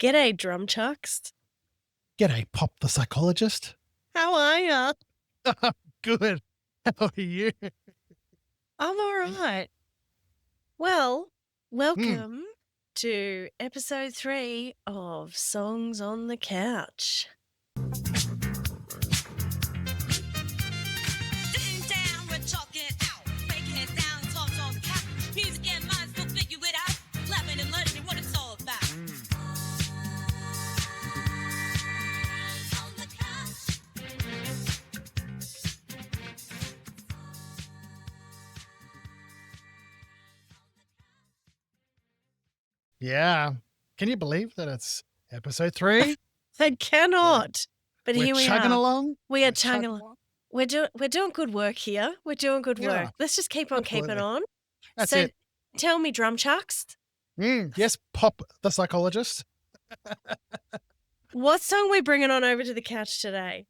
G'day, drum chucks. G'day, Pop the psychologist. How are ya? Good. How are you? I'm all right. Well, Mm. welcome to episode 3 of Songs on the Couch. Sitting down, we're talking it out, breaking it down, talks on the couch. Music and minds will figure it out, laughing and learning what it's all about. On the couch. Yeah. Can you believe that it's episode 3? I cannot. But We're here we chugging are. along. We are We're chugging along. We're doing good work here. We're doing good Yeah, work. Let's just keep on keeping absolutely. on. That's So it. tell me, drum chucks, Yes, Pop the psychologist. what song we bringing on over to the couch today?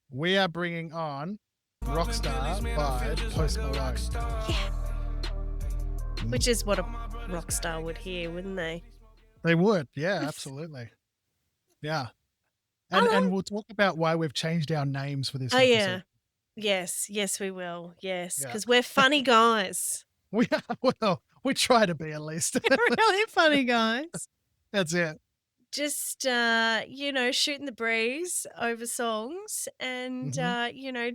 We are bringing on Rockstar by Post Malone. Yeah. Which is what a rock star would hear, wouldn't they? They would. Yeah, absolutely. Yeah. And we'll talk about why we've changed our names for this Oh, episode. yeah. Yes, we will. Yes, Yeah. because we're funny guys. We are, well, we try to be at least. Really funny guys. That's it. Just, shooting the breeze over songs and,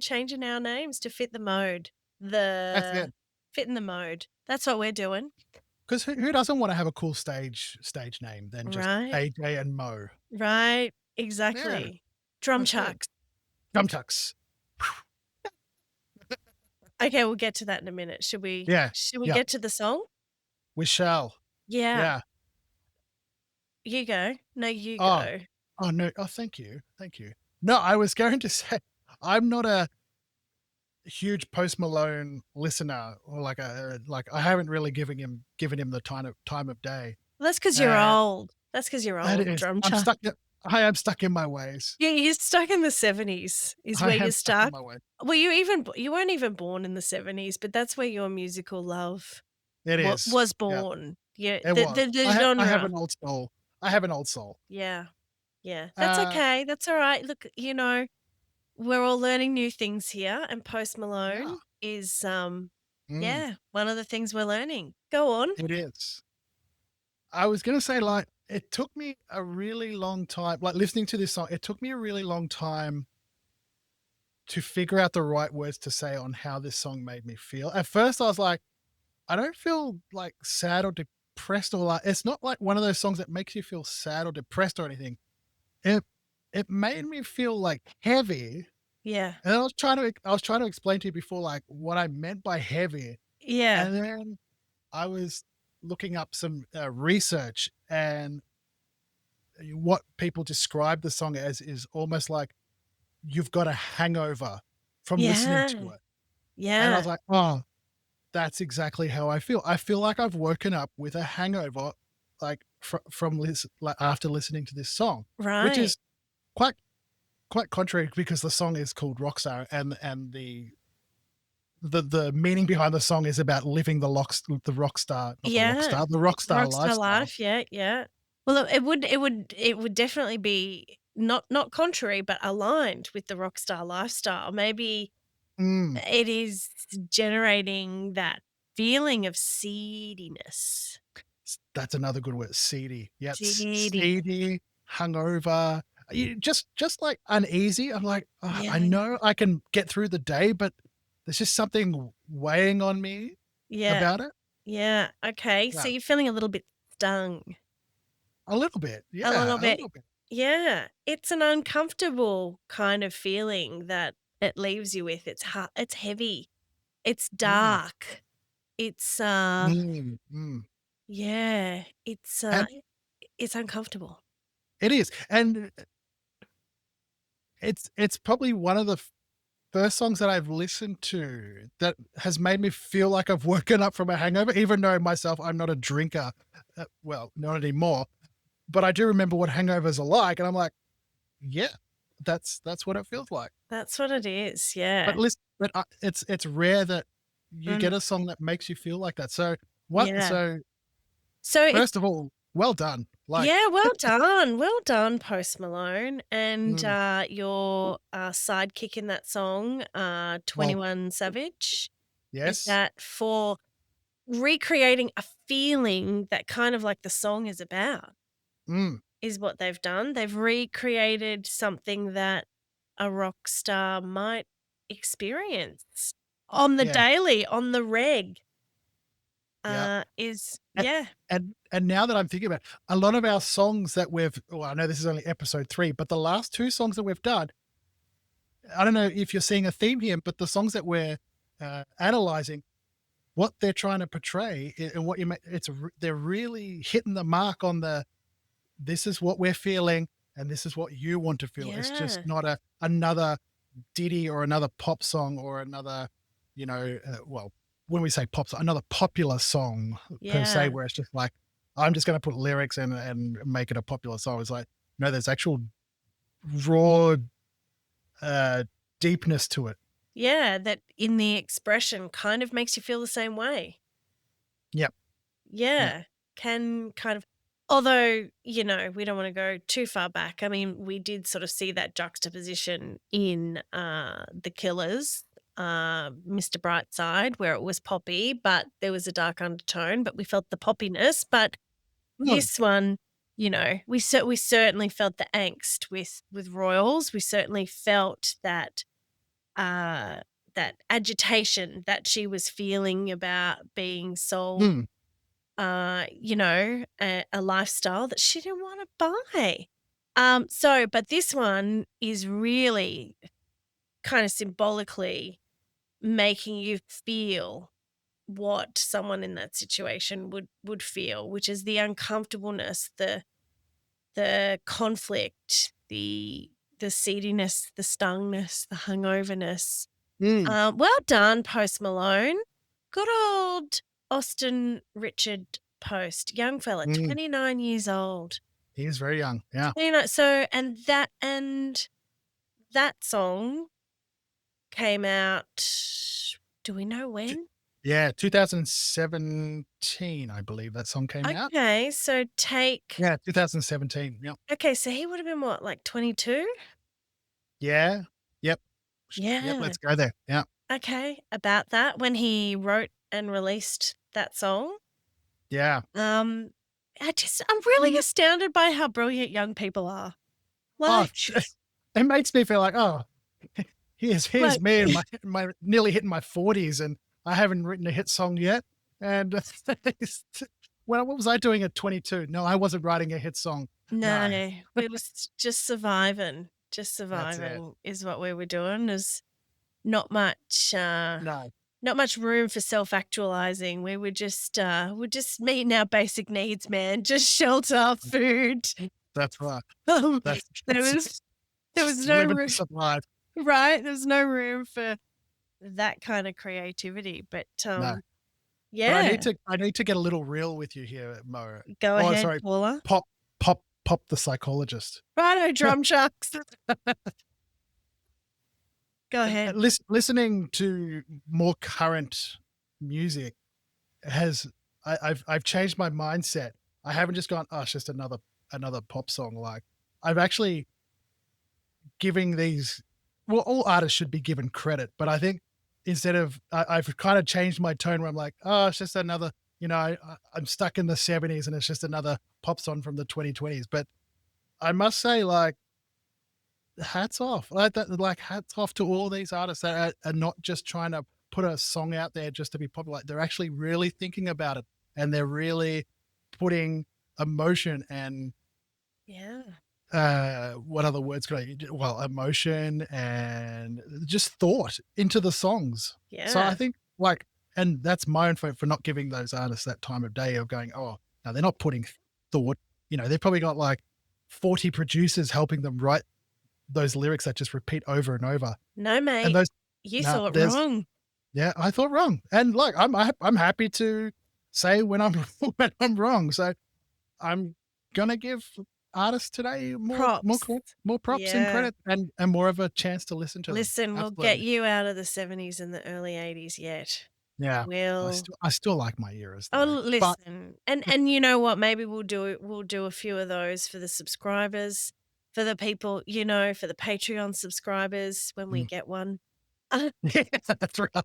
changing our names to fit the mode. That's it. Fitting the mode. That's what we're doing. Because who doesn't want to have a cool stage name than just Right. AJ and Mo? Right. Exactly. Drum That's it. chucks. Drum chucks. Okay, we'll get to that in a minute. Should we? Yeah. Should we Yeah. get to the song? We shall. Yeah. Yeah. You go. No, you Oh. go. Oh, no. Oh, thank you. Thank you. No, I was going to say, I'm not a huge Post Malone listener or I haven't really given him the time of day. Well, that's because you're Uh, old. That's because you're That old, is, drum I'm chuck. stuck. I am stuck in my ways. You're stuck in the 70s is I where am you're stuck in stuck. my ways. Well, you weren't even born in the 70s, but that's where your musical love It is. was Yeah, born. Yeah, it was. the I have genre. an old soul. I have an old soul. Yeah. That's Uh, okay. That's all right. Look, we're all learning new things here, and Post Malone is mm, one of the things we're learning. Go on. It is. I was going to say, it took me a really long time, listening to this song, it took me a really long time to figure out the right words to say on how this song made me feel. At first, I was like, I don't feel sad or depressed or it's not like one of those songs that makes you feel sad or depressed or anything. It made me feel heavy. Yeah. And I was trying to explain to you before, what I meant by heavy. Yeah. And then I was looking up some research, and what people describe the song as is almost like you've got a hangover from listening to it. Yeah. And I was like, oh, that's exactly how I feel. I feel like I've woken up with a hangover, after listening to this song, Right. which is quite contrary because the song is called Rockstar, and the meaning behind the song is about living the rockstar lifestyle. life. Yeah. Well, it would definitely be not contrary, but aligned with the rockstar lifestyle. Maybe it is generating that feeling of seediness. That's another good word. Seedy. Yep. Seedy. Seedy, hungover. Just uneasy. I'm like, I know I can get through the day, but there's just something weighing on me about it. Yeah. Okay. So you're feeling a little bit stung. A little bit. Yeah. A little bit. Yeah. It's an uncomfortable kind of feeling that it leaves you with. It's hard, it's heavy. It's dark. It's yeah. It's uncomfortable. It is. And it's probably one of the first songs that I've listened to that has made me feel like I've woken up from a hangover, even though myself, I'm not a drinker. Well, not anymore. But I do remember what hangovers are like. And I'm like, yeah, that's what it feels like. That's what it is. Yeah. But listen, it's rare that you get a song that makes you feel like that. So what? Yeah. So So first of all, well done. Like, Yeah, well done, Post Malone, and, mm, your, sidekick in that song, well, 21 Savage, is yes. that for recreating a feeling that kind of like the song is about, Mm, is what they've done. They've recreated something that a rock star might experience on the yeah, daily, on the reg, yeah. is And yeah. and now that I'm thinking about it, a lot of our songs that we've well, I know this is only episode 3, but the last 2 songs that we've done, I don't know if you're seeing a theme here, but the songs that we're, analyzing, what they're trying to portray and what you they're really hitting the mark on the, "This is what we're feeling, and this is what you want to feel." It's just Yeah, not another ditty or another pop song or another, well, when we say pop song, another popular song per se, yeah. where it's just like, I'm just going to put lyrics in and make it a popular song. It's like, no, there's actual raw uh, deepness to it. Yeah, that in the expression kind of makes you feel the same way. Yep. Yep. Yeah, can kind of although, we don't wanna go too far back. I mean, we did sort of see that juxtaposition in, The Killers, Mr. Brightside, where it was poppy, but there was a dark undertone, but we felt the poppiness. But Mm, this one, we certainly felt the angst with Royals. We certainly felt uh, that agitation that she was feeling about being sold, mm, a lifestyle that she didn't want to buy. But this one is really kind of symbolically making you feel what someone in that situation would feel, which is the uncomfortableness, the conflict, the seediness, the stungness, the hungoverness. mm, Well done, Post Malone. Good old Austin Richard Post, young fella, mm. 29 years old. He is very young. Yeah. 29, so and that song came out, do we know T- when? Yeah. 2017, I believe that song came out. Okay, so take Yeah. 2017. Yep. okay, so he would have been what, like 22? Yeah. Yep. Yep. Yeah. Let's go there. Yeah. Okay, about that when he wrote and released that song. Yeah. Um, I'm really astounded by how brilliant young people are. Oh, Like it makes me feel like, oh, here's like me and my nearly hitting my 40s, and I haven't written a hit song yet. And well, what was I doing at 22? No, I wasn't writing a hit song. no, No, we was just surviving. Just that's it. surviving is what we were doing. There's not much No, not much room for self-actualizing. We're just meeting our basic needs, man. Just shelter, food. that's right. Um, That's, there that's was there was just no living to room, survive. right? There's no room for that kind of creativity. But No, but yeah, I need to get a little real with you here, Mo. go Oh, ahead, sorry, Paula. pop the psychologist. Righto, drum chucks. Go ahead. Listening to more current music has I've changed my mindset. I haven't just gone, oh, it's just another pop song. Like, I've actually giving these, well, all artists should be given credit, but I think instead of I've kind of changed my tone where I'm like, oh, it's just another, I'm stuck in the 70s and it's just another pop song from the 2020s. But I must say, like, hats off. Like hats off to all these artists that are not just trying to put a song out there just to be popular. Like, they're actually really thinking about it, and they're really putting emotion and Yeah. what other words could I use? Well, emotion and just thought into the songs. So I Yeah. think, like, and that's my own fault for not giving those artists that time of day of going, oh, no, they're not putting thought. They've probably got like 40 producers helping them write those lyrics that just repeat over and over. No, And mate. those, You no, saw it there's, wrong. yeah, I thought wrong. And like, I'm happy to say when I'm when I'm wrong. So I'm gonna give artists today Props. more props and Yeah. credit and more of a chance to listen to them. Listen, we'll get Absolutely. you out of the 70s and the early 80s yet. Yeah. We'll I still like my eras Oh, though. But listen, and you know what? Maybe we'll do a few of those for the subscribers, for the people, for the Patreon subscribers when we mm, get one. Uh, yeah, that's right.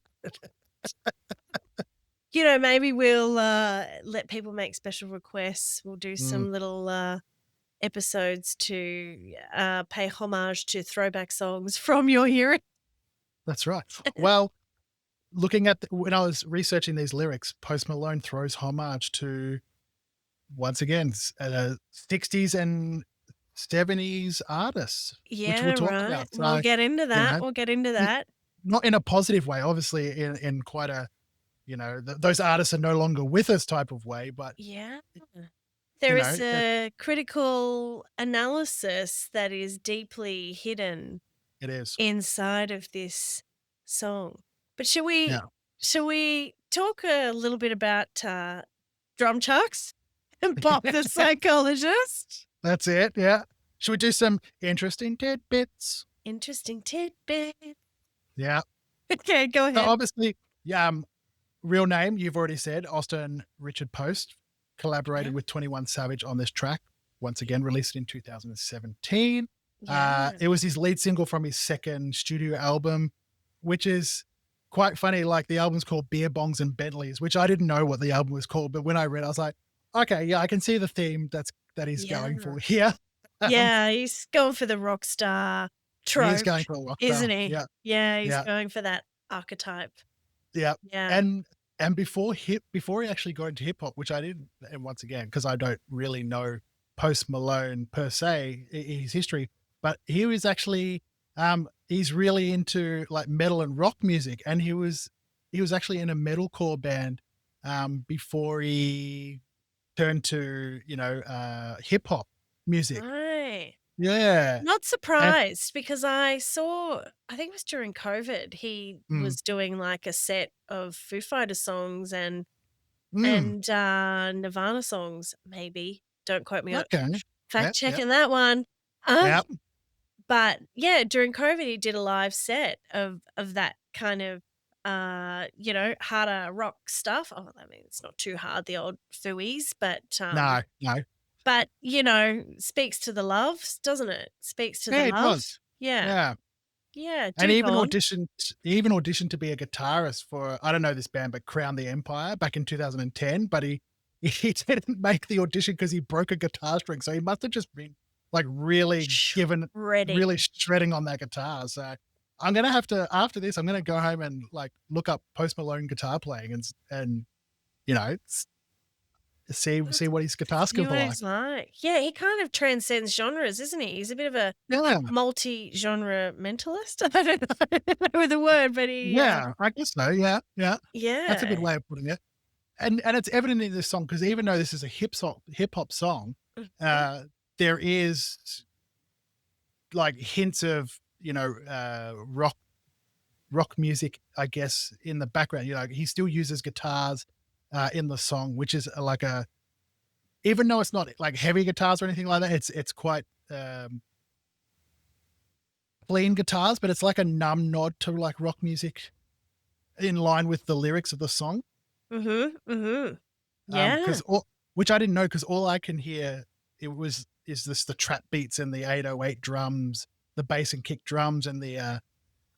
maybe we'll let people make special requests. We'll do Mm, some little episodes to pay homage to throwback songs from your hearing. that's right. Well, looking at when I was researching these lyrics, Post Malone throws homage to once again 60s and 70s artists, which we'll Yeah, talk right. about. We'll So, get into you that. know, We'll get into n- that. not in a positive way, obviously, in quite a those artists are no longer with us type of way, but Yeah. you There is know that a critical analysis that is deeply hidden it is. inside of this song. But shall we Yeah, shall we talk a little bit about drum chucks and Bob the psychologist? that's it. Yeah. Should we do some interesting tidbits? Interesting tidbit. Yeah. Okay, go So ahead. obviously, yeah, real name, you've already said, Austin Richard Post, Yeah. collaborated with 21 Savage on this track. Once again, released in 2017. Yeah. It was his lead single from his second studio album, which is quite funny. Like the album's called Beer Bongs and Bentleys, which I didn't know what the album was called, but when I read, I was like, okay, yeah, I can see the theme that he's Yeah. going for here. Um, Yeah, he's going for the rock star he is trope, going for a rock isn't star. he? Yeah, Yeah, he's yeah. going for that archetype. Yeah. Yeah. And before he actually got into hip hop, which I didn't, and once again, because I don't really know Post Malone per se, his history, but he was actually he's really into like metal and rock music. And he was actually in a metalcore band before he turned to, hip hop music. Right. Yeah. Not And surprised because I think it was during COVID, he mm, was doing like a set of Foo Fighter songs and mm, and Nirvana songs, maybe. Don't quote me on okay. fact Yep, yep, checking that one. Um, yep. but yeah, during COVID he did a live set of that kind of harder rock stuff. Oh, I mean it's not too hard, the old Fooies, No, no. but speaks to the loves, doesn't it? Speaks to the Yeah, it love. does. Yeah. Yeah. Yeah, And do go on. he even auditioned to be a guitarist for, I don't know this band, but Crown the Empire back in 2010. But he didn't make the audition because he broke a guitar string. So he must have just been like Ready. really shredding on that guitar. So I'm gonna have to, after this, I'm gonna go home and like look up Post Malone guitar playing and you know see what his guitar See skills are what like. it's like. Yeah, he kind of transcends genres, isn't he? He's a bit of a Yeah, multi-genre mentalist. I don't know, I don't know the word, but yeah, I guess so. Yeah, yeah, that's a good yeah. way of putting it. And it's evident in this song because even though this is a hip hop song, Mhm. uh, there is like hints of rock music, I guess, in the background. He still uses guitars in the song, which is like a, even though it's not like heavy guitars or anything like that, it's quite clean guitars, but it's like a numb nod to like rock music in line with the lyrics of the song. Mhm. Mhm. Yeah. Because which I didn't know, because all I can hear is this the trap beats and the 808 drums, the bass and kick drums, and the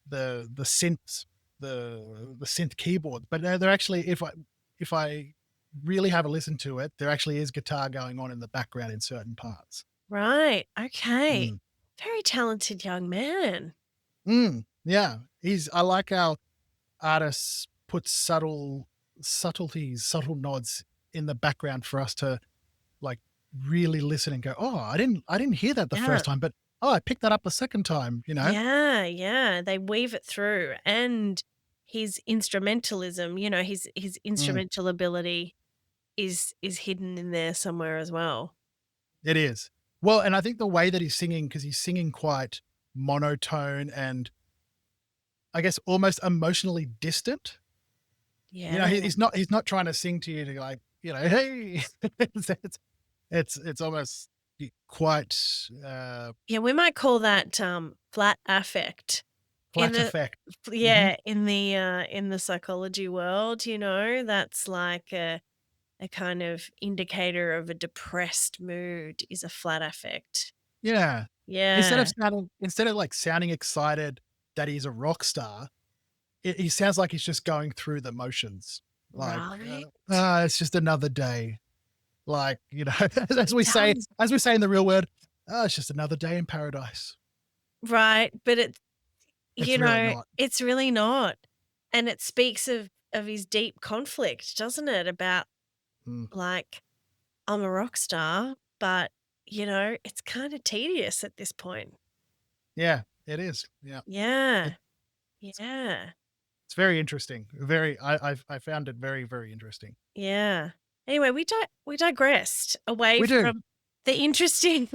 synths, the synth keyboard. But they're actually, if I really have a listen to it, there actually is guitar going on in the background in certain parts. Right. Okay. Mm. Very talented young man. Yeah, I like how artists put subtle nods in the background for us to like really listen and go, oh, I didn't hear that the Yeah. first time, but oh, I picked that up the second time, Yeah, yeah, they weave it through, and his instrumentalism, his Mm, instrumental ability is hidden in there somewhere as well. it is. Well, and I think the way that he's singing, because he's singing quite monotone and I guess almost emotionally distant. Yeah. He's not trying to sing to you to like, hey, it's almost quite Yeah, we might call that, flat affect. In Flat the effect. Hmm. yeah, in the psychology world, that's like a kind of indicator of a depressed mood is a flat affect. Yeah. Yeah. Instead of like sounding excited that he's a rock star, he sounds like he's just going through the motions. Like, Right? it's just another day. Like, as It we say, does. in the real world, oh, it's just another day in paradise. Right, but It's really not. it's really not, and it speaks of his deep conflict, doesn't it? About, Mm. like, I'm a rock star, but, it's kinda tedious at this point. Yeah, it is. Yeah. Yeah. It, Yeah. it's very interesting. I found it very, very interesting. Yeah. Anyway, we digressed away We do. from the interesting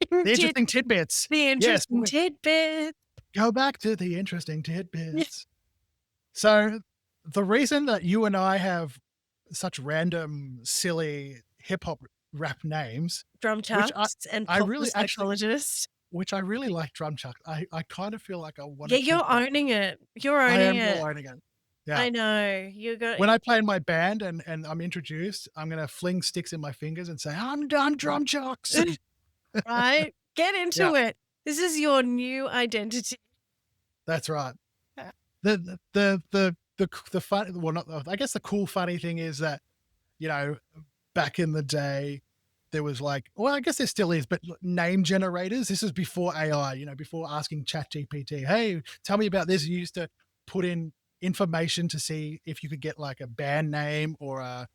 The tid interesting tidbits. the Yes. interesting tidbit. Go back to the interesting Yeah. tidbits. So, the reason that you and I have such random, silly hip hop rap names, Drum which chucks and I pop the really actually, psychologist. which I really like drum chuck. I kind of feel like I want Yeah, to keep you're that. owning it. You're I owning am it. learning it. Yeah. I know. You got When I play in my band and I'm introduced, I'm gonna fling sticks in my fingers and say, I'm done drum chucks. right? Get Yeah, into it. This is your new identity. that's right. Yeah. The fun, well, not, I guess the cool, funny thing is that, you know, back in the day, there was like, well, I guess there still is, but name generators. This is before AI, before asking ChatGPT, hey, tell me about this. You used to put in information to see if you could get like a band name or a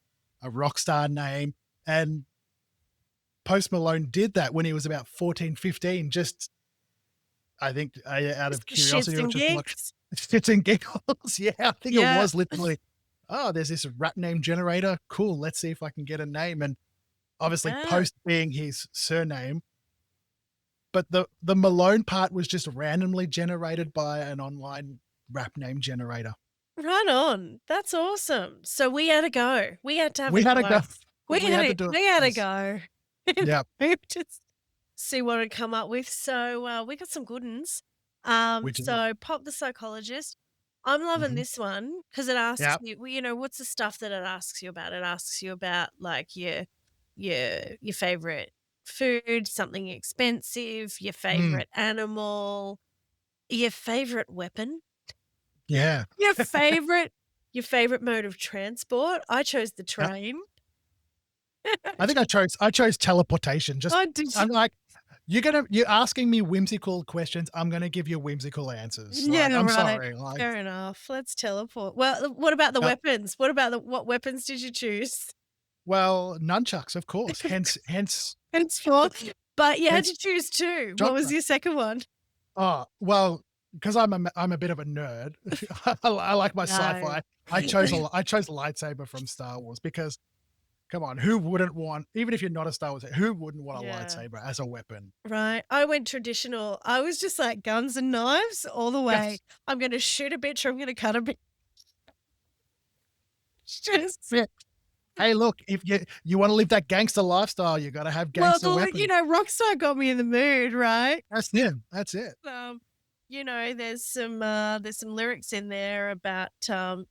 rock star name. And Post Malone did that when he was about 14, 15. Just, I think, out Just of for shits curiosity or and just like gigs. shits and giggles. Yeah, I think it Yeah. was literally, oh, there's this rap name generator. Cool. Let's see if I can get a name. And obviously, Yeah. Post being his surname, but the Malone part was just randomly generated by an online rap name generator. Right on. That's awesome. So we had to go. We had to have a We had to go. go. We had to do it. We had to Yes. go. Yeah. We just see what it come up with. So we got some good ones. We do. So Pop the Psychologist. I'm loving Mhm. this one because it asks Yeah. you, well, what's the stuff that it asks you about? It asks you about like your favorite food, something expensive, your Mm. favorite animal, your favorite weapon, Yeah. your favorite your favorite mode of transport. I chose the Yeah. train. I think I chose teleportation. Just I did. I'm like, you're asking me whimsical questions. I'm gonna give you whimsical answers. Like, Yeah, I'm right. sorry. Like, Fair enough. Let's teleport. Well, what about the uh, weapons? What weapons did you choose? well, nunchucks, of course. Henceforth. But you had hence to choose two. What jump was truck. your second one? Oh, well, because I'm a bit of a nerd. I like my No. sci-fi. I chose lightsaber from Star Wars because, come on, who wouldn't want, even if you're not a Star Wars, who wouldn't want a Yeah. lightsaber as a weapon? Right. I went traditional. I was just like guns and knives all the way. Yes. I'm going to shoot a bitch or I'm going to cut a bitch. Just, Yeah. Hey, look, if you want to live that gangster lifestyle, you got to have well, gangster weapons. Rockstar got me in the mood, right? That's it. That's it. There's some lyrics in there about calling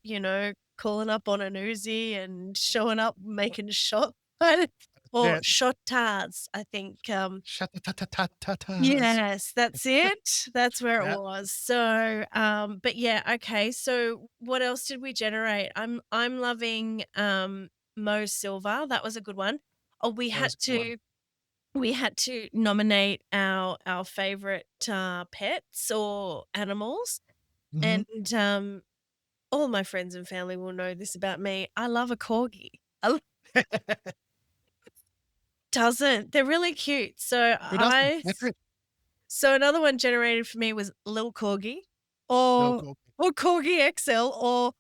up on an Uzi and showing up making shot or Yeah. shotards, I think. Shut the ta ta ta ta ta. Yes, that's it. That's where it Yeah. was. So, but yeah, okay. So what else did we generate? I'm loving Mo Silva. That was a good one. Oh, That was a good one. we had to nominate our favorite pets or animals, Mhm. and all my friends and family will know this about me. I love a corgi. Doesn't they're really cute. So Who doesn't? That's it. so another one generated for me was Lil Corgi, No, or cool. Corgi XL, or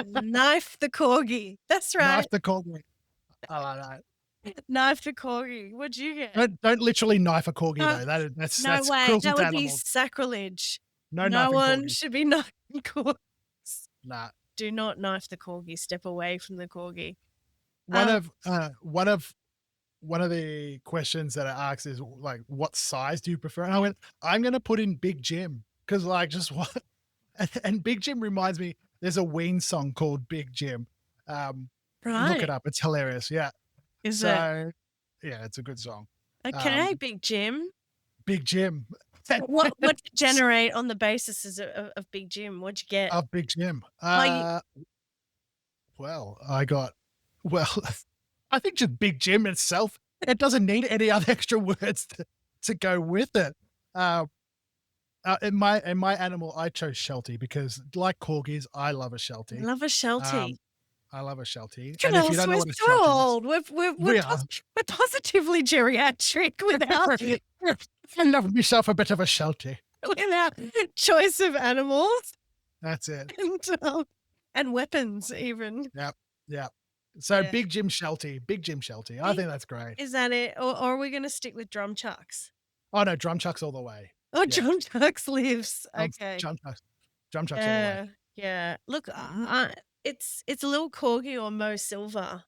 Knife the Corgi. That's right, Knife the corgi. I like that. Knife the Corgi. What'd you get? Don't literally knife a corgi No, though. That's no way. cruelty That to would be animals. sacrilege. No No knifing one corgis. should be knifing corgis. Nah. Do not knife the corgi. Step away from the corgi. One Um, of one of the questions that I asked is like, what size do you prefer? And I went, I'm gonna put in Big Jim because like just what And Big Jim reminds me, there's a Ween song called Big Jim. Look it Right. up. It's hilarious. Yeah. Is it? So, yeah, it's a good song. Okay, Um, Big Jim. Big Jim. What you generate on the basis of Big Jim? What'd you get? Of Big Jim. Oh, you Well, well, I think just Big Jim itself, it doesn't need any other extra words to go with it. Uh, in my animal, I chose Sheltie because, like corgis, I love a Sheltie. love a Sheltie. Um, I love a Sheltie, Look and at if you us, don't know we're what a so Sheltie is, old. we are. We're positively geriatric without I love myself a bit of a Sheltie. without choice of animals That's it. and weapons even. Yep, yep. So Yeah. Big Jim Sheltie, Big Jim Sheltie. I think that's great. Is that it? Or are we gonna stick with drum chucks? Oh no, drum chucks all the way. Oh, Yeah, drum chucks lives. drum, Okay. drum chucks all the way. Yeah. Yeah. Look, it's a little corgi or Mo Silver.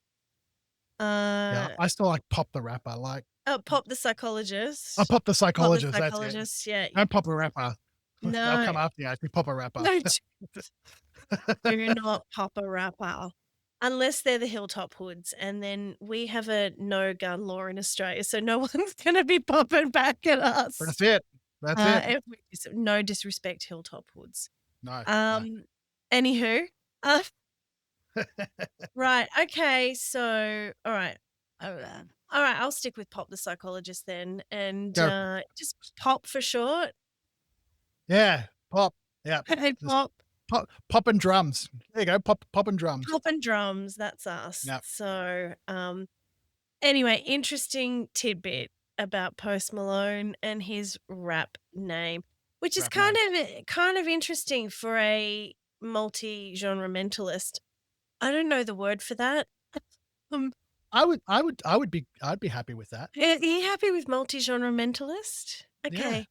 Yeah, Uh I still like Pop the Rapper. Like, oh, Pop the oh, Psychologist. Pop the Pop the Psychologist. That's it. Psychologist, yeah. Don't Pop a Rapper. They'll No. come after you. Actually, Pop a Rapper. No, do not pop a rapper. Unless they're the Hilltop Hoods, and then we have a no gun law in Australia, so no one's gonna be popping back at us. That's it. That's it. No disrespect, Hilltop Hoods. No, no. Anywho, uh, right, okay, so alright. Alright, I'll stick with Pop the Psychologist then, and, Go for it. just Pop for short. Yeah, Pop. Yeah, Hey, just Pop. pop and drums. There you go. Pop and drums. Pop and drums, that's us. Yep. So, anyway, interesting tidbit about Post Malone and his rap name, which is Rap kind of interesting for a multi-genre mentalist. I don't know the word for that. Um, I'd be happy with that. are you happy with multi-genre mentalist? Yeah. Okay.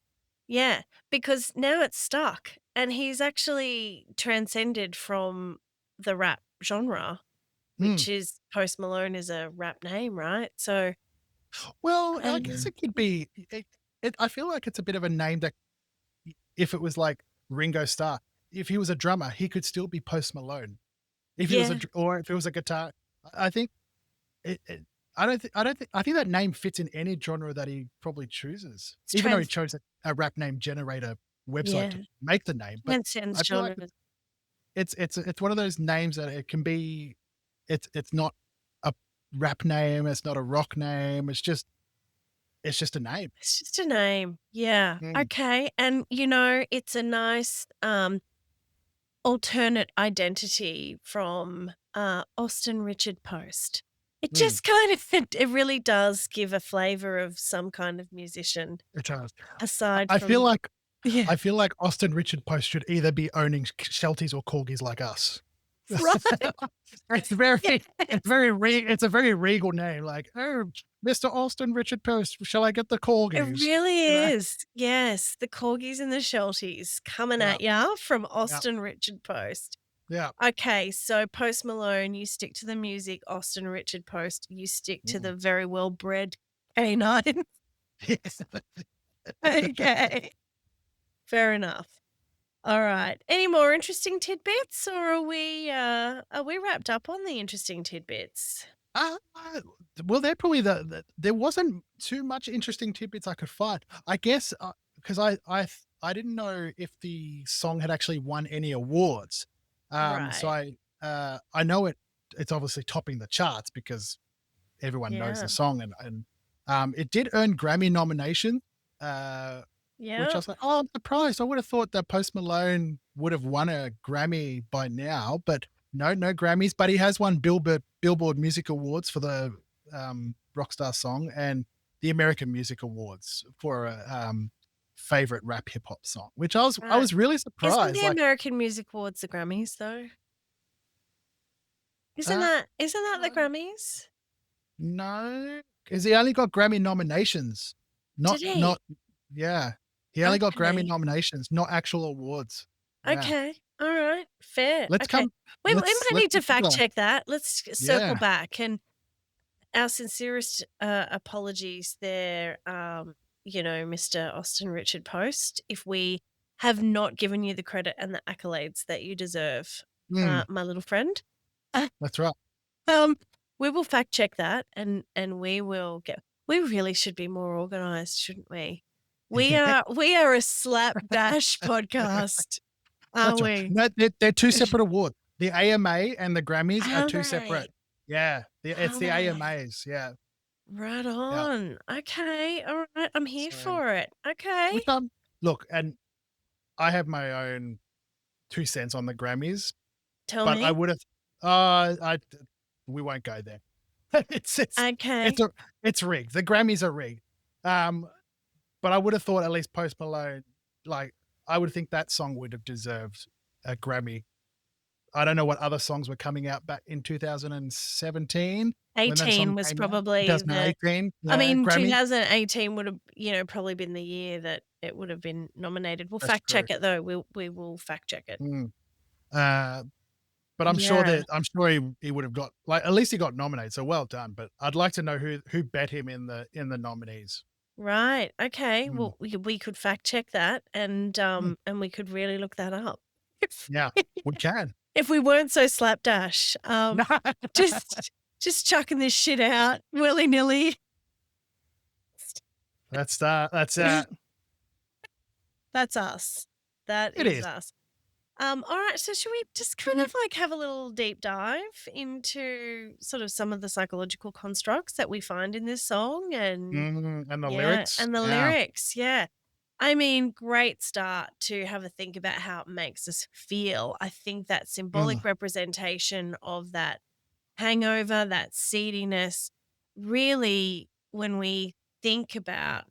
Yeah, because now it's stuck and he's actually transcended from the rap genre, Hmm. which is Post Malone is a rap name, right? So Well, I Um, guess it could be. I feel like it's a bit of a name that, if it was like Ringo Starr, if he was a drummer, he could still be Post Malone. If he was yeah, or if it was a guitar, I think it I think that name fits in any genre that he probably chooses, it's even though he chose a rap name generator website yeah, to make the name. But transcends I feel like genres. it's one of those names that it can be. It's not a rap name. It's not a rock name. It's just a name. It's just a name. Yeah. Mm. Okay. And it's a nice alternate identity from Austin Richard Post. It Mm. just kind of it really does give a flavor of some kind of musician It does. aside I from feel like yeah. I feel like Austin Richard Post should either be owning Shelties or Corgis like us. Right. It's very, Yes. it's a very regal name. Like, oh, Mr. Austin Richard Post, shall I get the It Corgis? really You know? is. Yes, the corgis and the shelties coming Yeah, at ya from yeah, Austin Richard Post. yeah. Okay, so Post Malone, you stick to the music. Austin Richard Post, you stick to the very well bred canine. Yes. Okay, fair enough. All right. Any more interesting tidbits, or are we wrapped up on the interesting tidbits? Uh, well, they're probably there wasn't too much interesting tidbits I could find. I guess because I didn't know if the song had actually won any awards. So Right. I know it's obviously topping the charts because everyone knows Yeah. the song, and it did earn Grammy nomination. Which I Yeah. was like, oh, I'm surprised. I would have thought that Post Malone would have won a Grammy by now, but no Grammys. But he has won Billboard Music Awards for the Rockstar song and the American Music Awards for a favorite rap hip hop song, which I Right. was really Isn't surprised. the Like, American Music Awards the Grammys though? Isn't uh, that the Grammys? no, because he only got Grammy nominations, Did he? yeah, he only got Grammy Okay. nominations, not actual awards. Yeah, Okay. All right. Fair. let's Okay. come. We might Let's need to fact consider. check that. Let's circle Yeah. back and our sincerest apologies there, Mr. Austin Richard Post, if we have not given you the credit and the accolades that you deserve, Mm, my little friend. Uh, that's right. um, we will fact check that and we really should be more organized, shouldn't we? We are a slapdash podcast, That's aren't right. we? No, they're 2 separate awards. The AMA and the Grammys are Are 2 they? separate. Yeah, it's Are the they? AMAs, yeah, Right yeah. on. Okay. All right. I'm here So, for it. Okay. which, look, and I have my own 2 cents on the Grammys, Tell but I me. would've I we won't go there. It's it's it's Okay. a it's rigged. The Grammys are rigged. Um, but I would have thought at least Post Malone, like, I would think that song would have deserved a Grammy. I don't know what other songs were coming out back in 2017 when that 18 song was came out. probably the 2018, I yeah, mean, Grammy. 2018 would have, probably been the year that it would have been nominated. We'll That's fact true. check it though. We will fact check it. Mm. Uh, but Yeah. I'm sure he would have got, like, at least he got nominated, so well done, but I'd like to know who bet him in the nominees. Right. Okay. Mm, Well, we could fact check that mm, and we could really look that up. If yeah, we can. if we weren't so slapdash. No, Just just chucking this shit out willy-nilly. that's That's us. That it is is. us. All right, so should we just kind of like have a little deep dive into sort of some of the psychological constructs that we find in this song And the yeah, lyrics, and the yeah. lyrics, yeah. I mean, great start to have a think about how it makes us feel. I think that Mm, symbolic representation of that hangover, that seediness, really, when we think about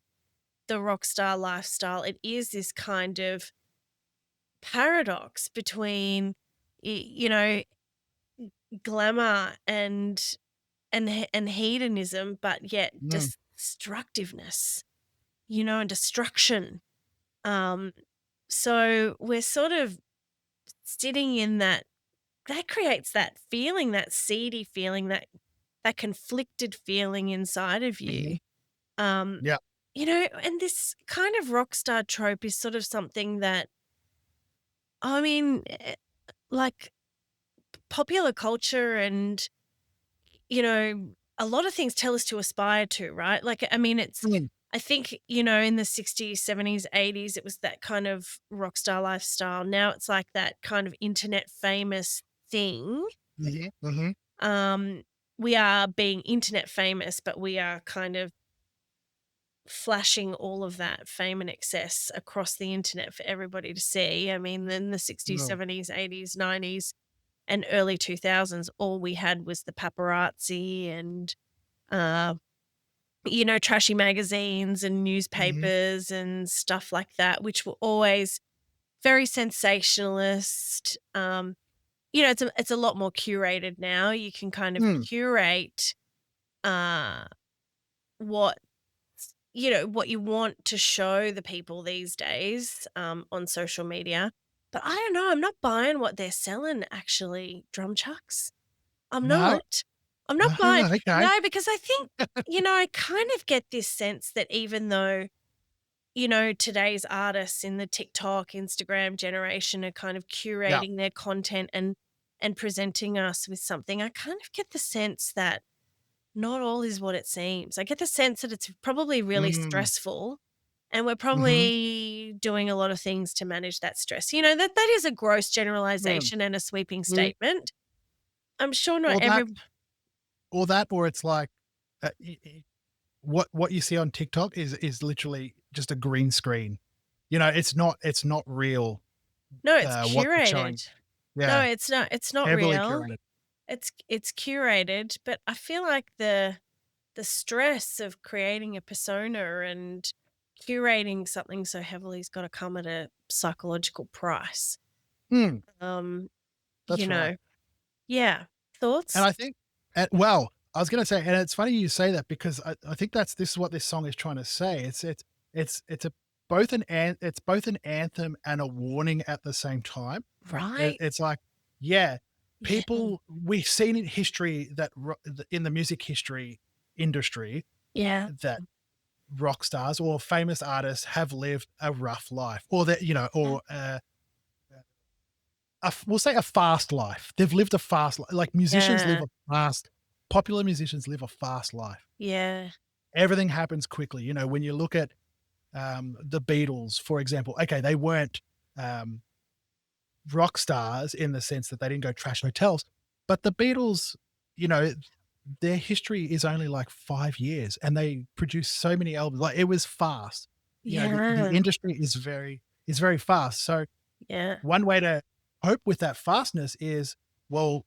the rock star lifestyle, it is this kind of paradox between, you know, glamour and hedonism, but yet mm, destructiveness, and destruction. Um, so we're sort of sitting in that creates that feeling, that seedy feeling, that conflicted feeling inside of mhm, you. Um, yeah, and this kind of rock star trope is sort of something that, I mean, like popular culture and, a lot of things tell us to aspire to, right? Like, I mean, mm, I think, in the 60s, 70s, 80s, it was that kind of rock star lifestyle. Now it's like that kind of internet famous thing. mhm, mhm, Um, we are being internet famous, but we are kind of flashing all of that fame and excess across the internet for everybody to see. I mean, in the 60s, no, 70s, 80s, 90s, and early 2000s, all we had was the paparazzi and, uh, trashy magazines and mhm, newspapers and stuff like that, which were always very sensationalist. It's a lot more curated now. You can kind of mm, curate uh, what what you want to show the people these days on social media. But I don't know. I'm not buying what they're selling. Actually, drum chucks. I'm no, not. I'm not buying. okay, No, because I think I kind of get this sense that even though today's artists in the TikTok, Instagram generation are kind of yeah, curating their content and presenting us with something. I kind of get the sense that not all is what it seems. I get the sense that it's probably really mm, stressful and we're mhm, probably doing a lot of things to manage that stress. That is a gross mm, generalization and a sweeping mm, statement. I'm sure not or every that, or it's like, what you see on TikTok is literally just a green screen. It's not real, No, it's what they're showing. curated. No, Yeah, it's not heavily real. curated. It's curated, but I feel like the stress of creating a persona and curating something so heavily has gotta come at a psychological price. Mm, Um, you that's right. know Yeah. And Thoughts? I think, well, I was gonna say, and it's funny you say that because I think this is what this song is trying to say. It's a it's both an anthem and a warning at the same time. Right? It's like, yeah, Yeah. people, we've seen in history that in the music history industry Yeah. that rock stars or famous artists have lived a rough life, or that, or we'll say a fast life. They've lived a fast life. Like musicians live Yeah, a fast, popular musicians live a fast life. yeah, Everything happens quickly. When you look at the Beatles, for example, okay, they weren't um, rock stars in the sense that they didn't go trash hotels, but the Beatles, you know, their history is only like 5 years, and they produced so many albums. Like it was fast. The yeah, industry is very fast. So yeah, one way to cope with that fastness is, well,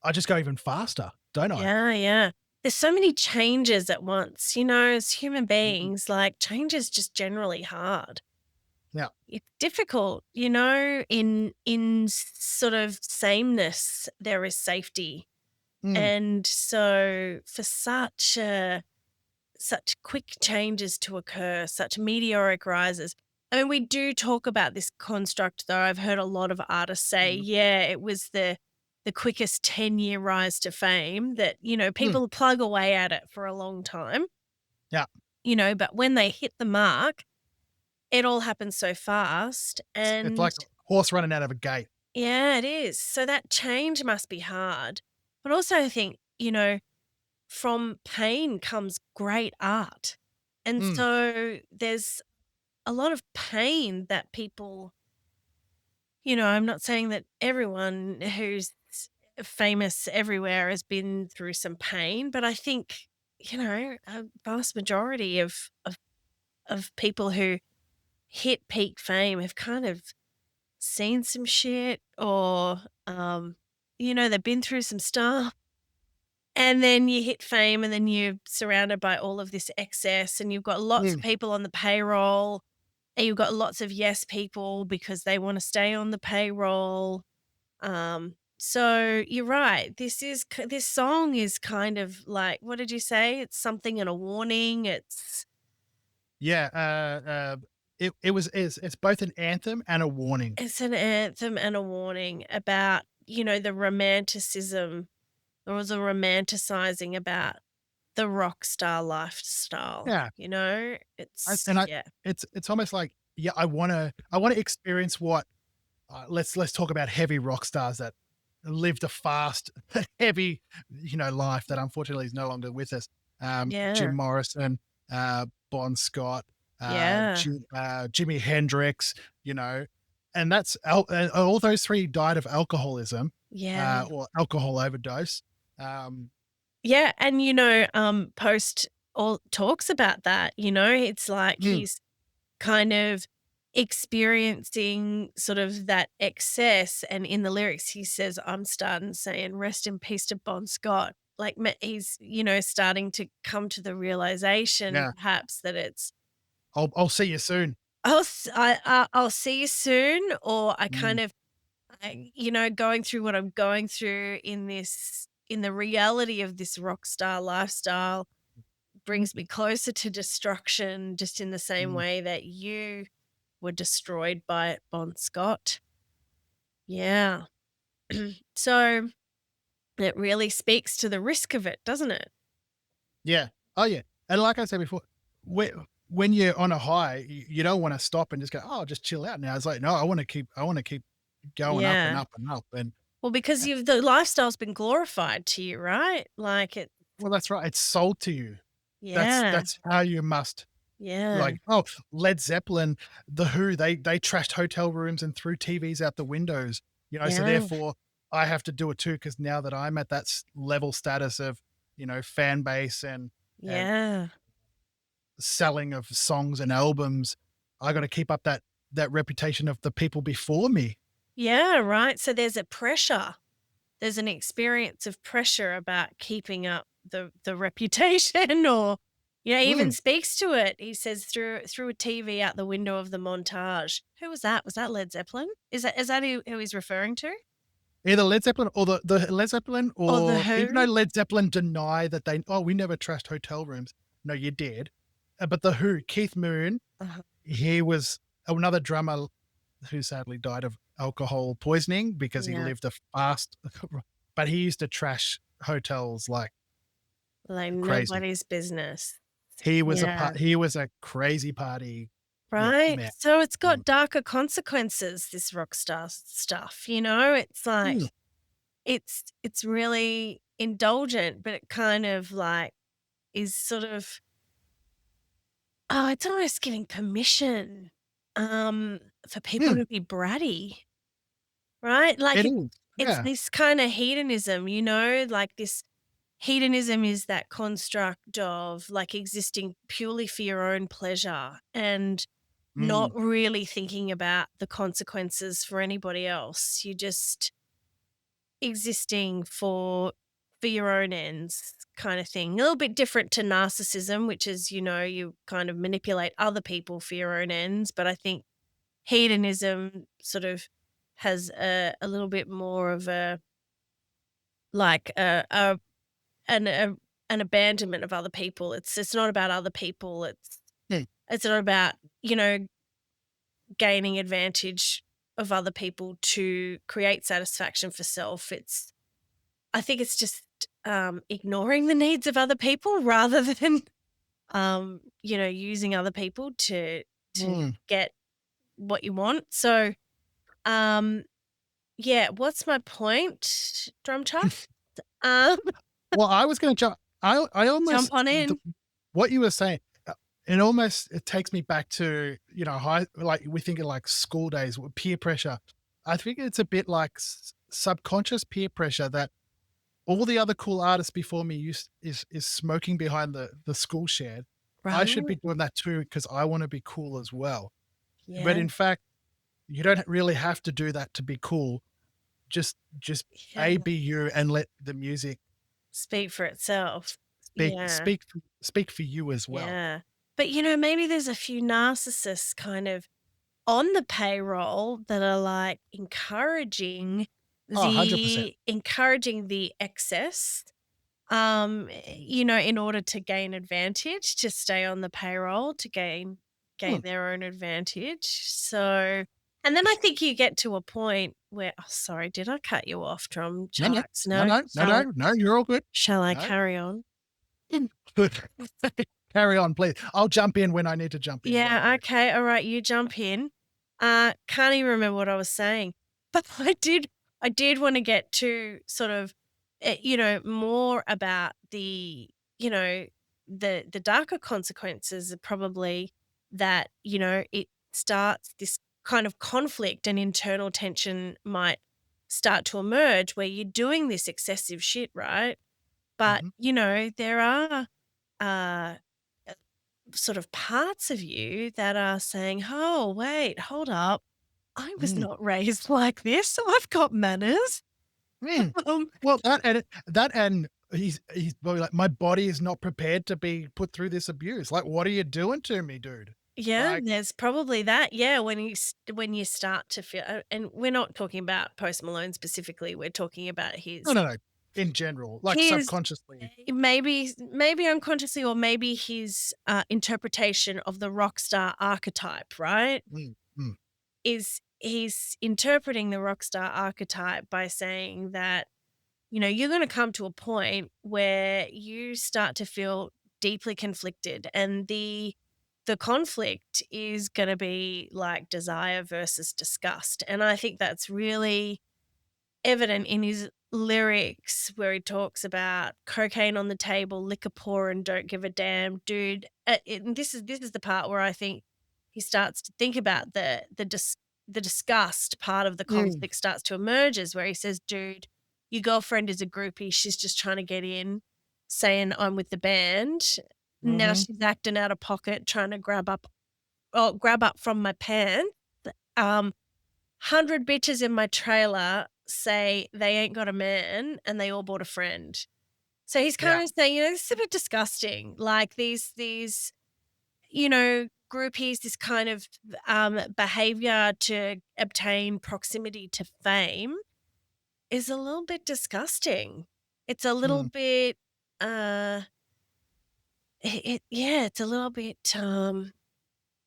I just go even faster, don't I? yeah, yeah. There's so many changes at once, as human Mhm. beings, like, change is just generally hard. Yeah. It's difficult, in sort of sameness, there is safety. Mm, And so for such quick changes to occur, such meteoric rises. I mean, we do talk about this construct, though. I've heard a lot of artists say, mm, yeah, it was the quickest 10-year rise to fame that, mm. people plug away at it for a long time, Yeah. but when they hit the mark, it all happens so fast. It's And like a horse running out of a gate. yeah, it is. So that change must be hard. But also I think, from pain comes great art. And Mm, so there's a lot of pain that people, I'm not saying that everyone who's famous everywhere has been through some pain, but I think, a vast majority of people who hit peak fame have kind of seen some shit or they've been through some stuff. And then you hit fame, and then you're surrounded by all of this excess, and you've got lots of mm. people on the payroll, and you've got lots of yes people because they wanna stay on the payroll. So you're right. This song is kind of like, what did you say? It's something and a warning. Yeah. It's both an anthem and a warning. It's an anthem and a warning about, the romanticism or the romanticizing about the rock star lifestyle, Yeah. I It's and I yeah. it's almost like, yeah, I wanna experience what, let's talk about heavy rock stars that lived a fast, heavy, life that unfortunately is no longer with us. Jim Yeah. Morrison, Bon Scott, Yeah. Jimi Hendrix, you know, and all those 3 died of alcoholism, Yeah. or alcohol overdose. Um, Yeah, and, Post all talks about that, it's like mm, he's kind of experiencing sort of that excess, and in the lyrics, he says, "I'm starting saying rest in peace to Bon Scott." Like, me he's, starting to come to the realization yeah, perhaps that it's, I'll see you soon. I'll see you soon, or I Mm, kind of going through what I'm going through in the reality of this rock star lifestyle brings me closer to destruction, just in the same mm. way that you were destroyed by Bon Scott. Yeah. So it really speaks to the risk of it, doesn't it? Yeah. Oh, yeah. And like I said before, when you're on a high, you don't wanna stop and just go, "Oh, just chill out now." It's like, "No, I wanna keep going up and Yeah. up and up." And, Well, because uh the lifestyle's been glorified to you, right? Like it. well, that's right. It's sold to you. That's Yeah. that's how you must, Yeah. like, oh, Led Zeppelin, The Who, they trashed hotel rooms and threw TVs out the windows, so Yeah. therefore I have to do it too, because now that I'm at that level status of, fan base and Yeah. selling of songs and albums, I got to keep up that reputation of the people before me. Yeah, right. So there's a pressure. There's an experience of pressure about keeping up the reputation or even Mm. speaks to it. He says through a TV out the window of the montage. Who was that? Was that Led Zeppelin? Is that who he's referring to? Either Led Zeppelin or the Led Zeppelin, Or the or even though Who? Led Zeppelin deny that we never trashed hotel rooms. No, you did. But the Who, Keith Moon, Uh-huh. he was another drummer who sadly died of alcohol poisoning because he Yeah. lived a fast, but he used to trash hotels like Like crazy. nobody's business. Yeah. he was a crazy party, yeah, Right? man. So it's Mm. got darker consequences, this Rockstar stuff, you know? It's like Mm. it's really indulgent, but it kind of like is sort of it's almost giving permission for people Mm. to be bratty, right? Like It is. it's Yeah. this kind of hedonism, you know, like this hedonism is that construct of like existing purely for your own pleasure and not Mm. really thinking about the consequences for anybody else. You're just existing for your own ends kind of thing. A little bit different to narcissism, which is, you know, you kind of manipulate other people for your own ends. But I think hedonism sort of has a little bit more of a like an a, an abandonment of other people. It's not about other people. Mm. It's not about, you know, gaining advantage of other people to create satisfaction for self. I think it's just ignoring the needs of other people rather than you know, using other people to Mm. get what you want. So um yeah, what's my point, drum chuck? Um Well, I was gonna jump I jump almost on the in. what you were saying, it takes me back to, you know, high like, we think of, like, school days with peer pressure. I think it's a bit like subconscious peer pressure that all the other cool artists before me is smoking behind the school shed. I should be Right? doing that too because I wanna be cool as well. But Yeah. in fact, you don't really have to do that to be cool. Just Yeah. be you and let the music Speak for itself. speak Yeah. speak speak for you as well. Yeah. But, you know, maybe there's a few narcissists kind of on the payroll that are, like, Oh, 100%. encouraging the excess, you know, in order to gain advantage, to stay on the payroll, to gain Mm. their own advantage. So and then I think you get to a point where oh, sorry, did I cut you off, drum No, no. chucks? No, No? no. No, no. No, you're all good. Shall I No. carry on? Good. Carry on, please. I'll jump in when I need to jump in. Don't Yeah, worry. okay, alright, you jump in. Can't even remember what I was saying, but I did wanna get to sort of, you know, more about the, you know, the darker consequences are probably that, you know, it starts this kind of conflict and internal tension might start to emerge where you're doing this excessive shit, right? But, Mhm. you know, there are, uh sort of parts of you that are saying, "Oh, wait, hold up. I was Mm. not raised like this, so I've got manners." Mm. Um, Well, that and he's probably like, "My body is not prepared to be put through this abuse." Like, "What are you doing to me, dude?" yeah, Like, there's probably that. Yeah, when you start to feel and we're not talking about Post Malone specifically, we're talking about no, no, no. In general, like, his subconsciously. maybe unconsciously or maybe his, interpretation of the rock star archetype, right? Mm, mm, Is he's interpreting the rock star archetype by saying that, you know, you're gonna come to a point where you start to feel deeply conflicted, and the conflict is gonna be like desire versus disgust, and I think that's really evident in his lyrics where he talks about cocaine on the table, liquor pour, and don't give a damn, dude. And this is the part where I think he starts to think about the disgust part of the mm, conflict starts to emerge, is where he says, "Dude, your girlfriend is a groupie. She's just trying to get in, saying I'm with the band. Now mhm, she's acting out of pocket, trying to grab up from my pants. Um, 100 bitches in my trailer say they ain't got a man and they all bought a friend." So he's yeah, kind of saying, you know, this is a bit disgusting. Like these, you know, groupies, this kind of behavior to obtain proximity to fame is a little bit disgusting. It's a little mm, bit uh yeah, it's a little bit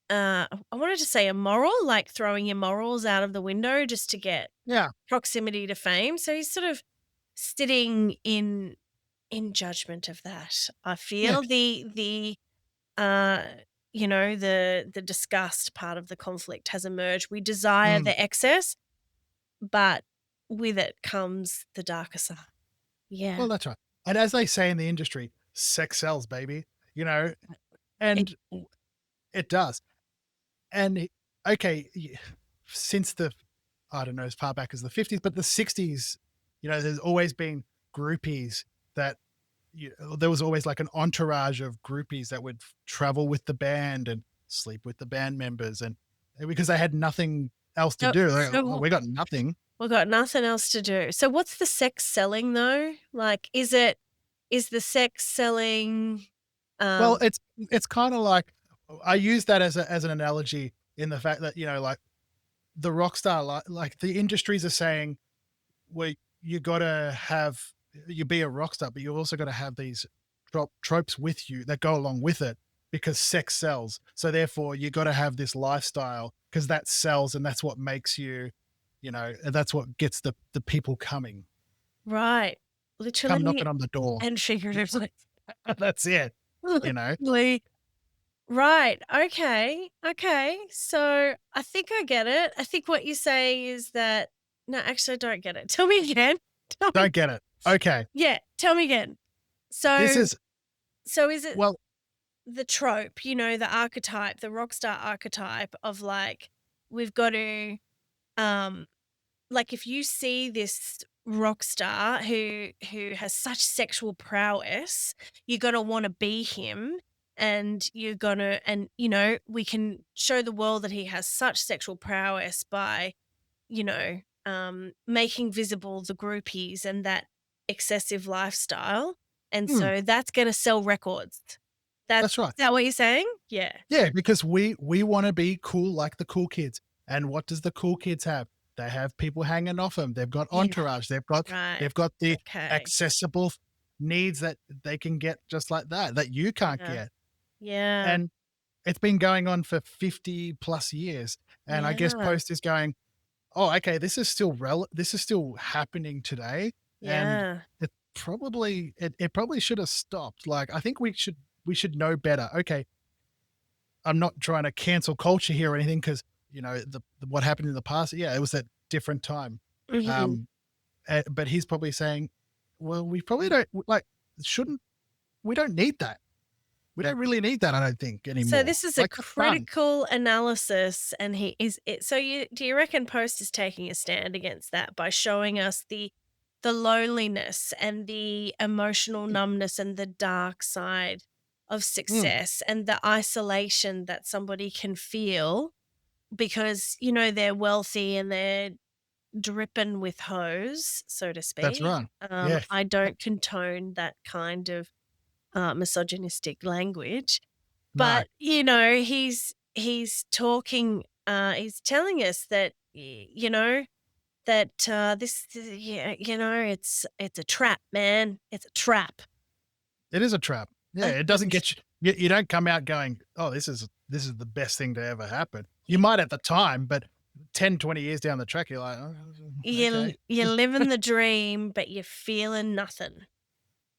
I wanted to say immoral, like throwing your morals out of the window just to get yeah, proximity to fame. So he's sort of sitting in judgment of that. I yeah, feel uh, the disgust part of the conflict has emerged. We desire Mm. the excess, but with it comes the darker side. Yeah. Well, that's right. And as they say in the industry, sex sells, baby. You know, It and it does. And okay, since the I don't know as far back as the 50s, but the 60s, there's always been groupies that there was always like an entourage of groupies that would travel with the band and sleep with the band members, and because they had nothing else to so do, like, oh, so we got nothing. we've got nothing else to do. So what's the sex selling though? Like, is the sex selling, Well, um it's kind of like I use that as an analogy in the fact that like the rock star, like the industries are saying, well, you gotta have you be a rock star, but you also got to have these tropes with you that go along with it because sex sells. So therefore, you got to have this lifestyle because that sells, and that's what makes you, and that's what gets the people coming, right. come Literally knocking on the door. and figuratively. That's it. You know, Literally. Right. Okay. Okay. So I think I get it. I think what you're saying is that no, actually I don't get it. Tell me again. Tell me. don't get it. Okay, Yeah, tell me again. this So is so is it well, the trope, the archetype, the rock star archetype of like we've got to um like if you see this rock star who has such sexual prowess, you're gonna want to be him, and we can show the world that he has such sexual prowess by making visible the groupies and that excessive lifestyle, and hmm, so that's gonna sell records. That's that's right. is that what you're saying? Yeah. Yeah, because we want to be cool like the cool kids. And what does the cool kids have? They have people hanging off them. They've got Yeah. entourage. Right. They've got the Okay. accessible needs that they can get just like that you can't Yeah. get. Yeah. And it's been going on for 50 plus years. And I guess Yeah. Post is going, oh, okay, this is still this is still happening today. And Yeah. it probably should have stopped. Like I think we should know better. Okay, I'm not trying to cancel culture here or anything because what happened in the past. Yeah, it was a different time. Mhm. Um, but he's probably saying, well, we probably don't like shouldn't we don't need that. We don't really need that. I don't think So anymore. this is a Like that's done. critical analysis, and he is it. So do you reckon Post is taking a stand against that by showing us the loneliness and the emotional numbness and the dark side of Mm, success and the isolation that somebody can feel because they're wealthy and they're dripping with hose, so to that's speak. right. Yeah. I don't condone that kind of misogynistic language. No, But, he's talking, he's telling us that, that, this yeah, it's a trap, man. It's a trap. it is a trap. Yeah, it doesn't And get you. You don't come out going, oh, this is the best thing to ever happen. You might at the time, but 10, 20 years down the track, you're like, oh, okay. you're living the dream, but you're feeling nothing,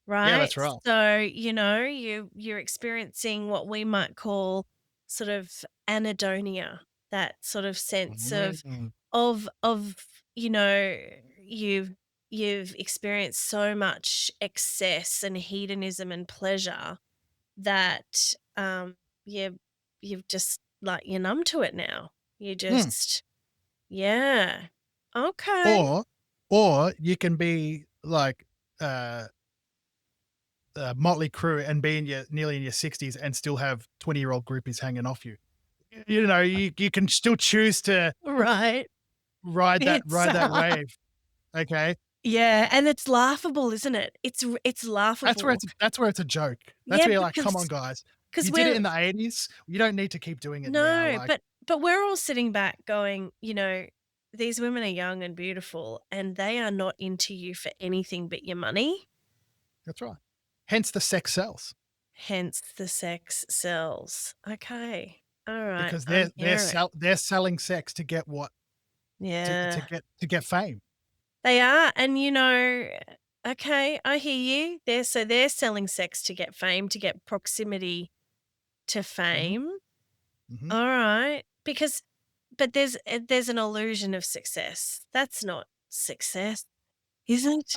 Yeah, right? that's right. So, you're experiencing what we might call sort of anhedonia, that sort of sense of Mm, of of you know you've you've experienced so much excess and hedonism and pleasure that you you've just like you're numb to it now. You mm. just yeah. Okay. Or or you can be like, uh, Motley Crue and be in your nearly in your 60s and still have 20-year-old groupies hanging off you. You can still choose to Right. It's ride that wave, okay? yeah, and it's laughable, isn't it? It's laughable. That's where it's a joke. That's Yeah, where you're like, "Come on, because guys. because You did it we're in the '80s. You don't need to keep doing it now." no, Like, but we're all sitting back going, these women are young and beautiful, and they are not into you for anything but your money, that's right. Hence the sex sells hence the sex sells. Okay. All right, because I'm hearing. they're selling sex to get what Yeah. to get fame. They are, and, okay, I hear you. They're selling sex to get fame, to get proximity to Mhm. fame. Mhm. All right. But there's an illusion of success. That's not success, is it?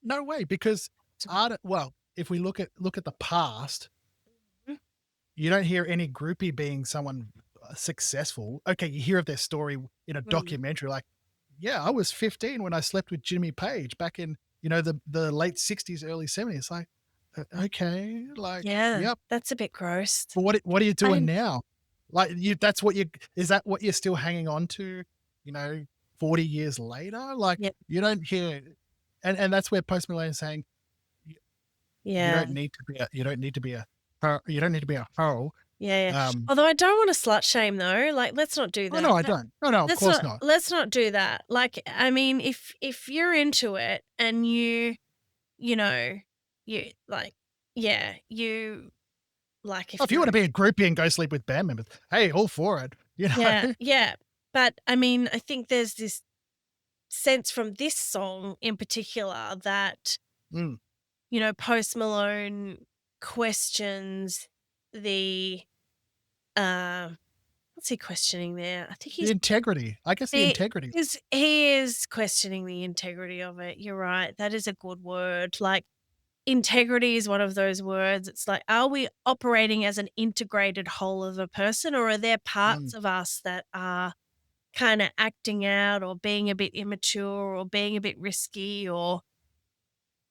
No way, because art well, if we look at the past, Mhm. you don't hear any groupie being someone successful. Okay, you hear of their story in a Mm. documentary like, "Yeah, I was 15 when I slept with Jimmy Page back in, the late '60s, early '70s." Like, okay, like, Yeah, yep. that's a bit gross. But what are you doing I now? Like, you that's what you is that what you're still hanging on to, 40 years later? Like, Yeah, you don't hear and that's where Post Malone is saying, "Y you yeah, don't need to be a you don't need to be a you don't need to be a hoe." yeah, yeah. Um, Although I don't wanna slut shame though, like, let's not do oh, no, that. I don't. No, no, of course not. Let's not do that. Like, I mean, if you're into it and you know, you like yeah, you like Oh, if if you wanna you're be a groupie and go sleep with band members, hey, all for it, you yeah, know? yeah. But I mean, I think there's this sense from this song in particular that, Mm. Post Malone questions the uh what's he questioning there? I think The he's integrity. I guess the integrity. he is questioning the integrity of it. You're right. That is a good word. Like integrity is one of those words. It's like, are we operating as an integrated whole of a person, or are there Mm. parts of us that are kind of acting out or being a bit immature or being a bit risky or,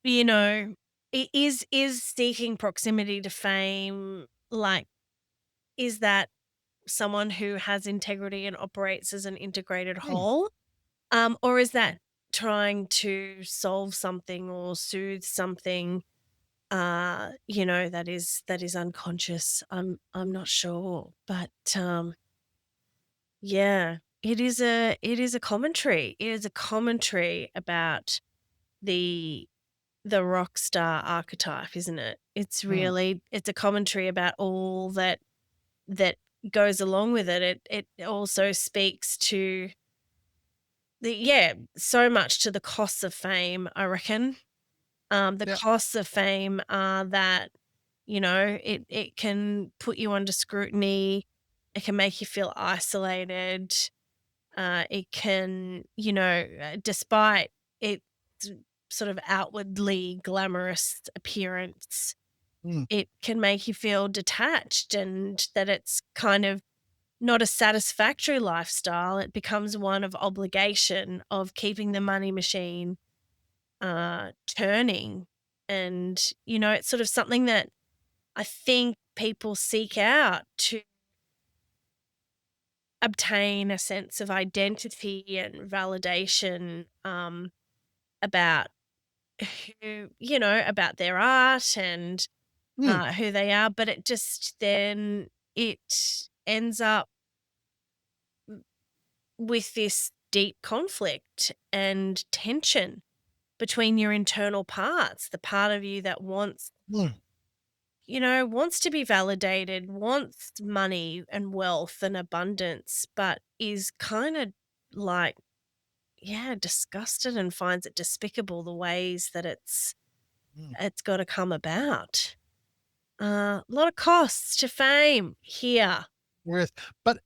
you know, is seeking proximity to fame like, is that someone who has integrity and operates as an integrated Mm. whole? Or is that trying to solve something or soothe something that is unconscious? I'm not sure. But yeah, it is a commentary. It is a commentary about the the rock star archetype, isn't it? Mm. It's a commentary about all that goes along with it. It also speaks to so much to the costs of fame, I reckon. The Yeah. costs of fame are that, it can put you under scrutiny, it can make you feel isolated, it can, despite its sort of outwardly glamorous appearance, Mm. it can make you feel detached and that it's kind of not a satisfactory lifestyle. It becomes one of obligation, of keeping the money machine turning. And, it's sort of something that I think people seek out to obtain a sense of identity and validation about about their art and Mm. who they are. But it ends up with this deep conflict and tension between your internal parts, the part of you that Mm. wants to be validated, wants money and wealth and abundance, but is kind of like, yeah, disgusted and finds it despicable the ways that Mm. it's got to come about. A lot of costs to fame here. Whereas but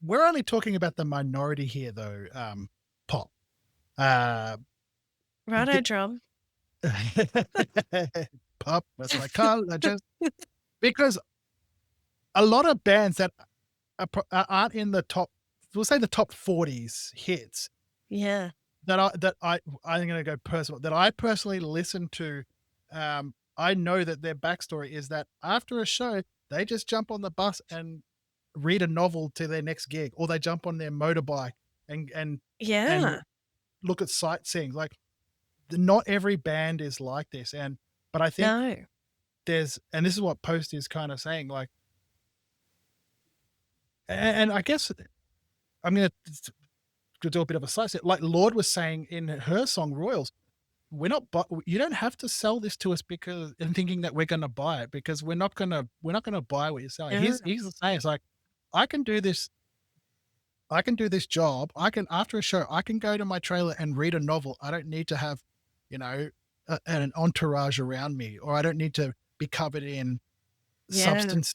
we're only talking about the minority here though, Pop. Uh, Righto, the drum. Pop was my color because a lot of bands that aren't in the top, we'll say the top 40s hits Yeah. I'm gonna go personal, that I personally listen to, I know that their backstory is that after a show, they just jump on the bus and read a novel to their next gig, or they jump on their motorbike and Yeah. look at sightseeing. Like, not every band is like this, but I think No. and this is what Post is kind of saying, like, and I guess I'm gonna do a bit of a slice. Like Lord was saying in her song Royals, you don't have to sell this to us because and thinking that we're gonna buy it, because we're not gonna buy what you're selling. Yeah. He's saying it's like, I can do this I can do this job. I can, after a show, I can go to my trailer and read a novel. I don't need to have, you know, an entourage around me, or I don't need to be covered in Yeah. substance.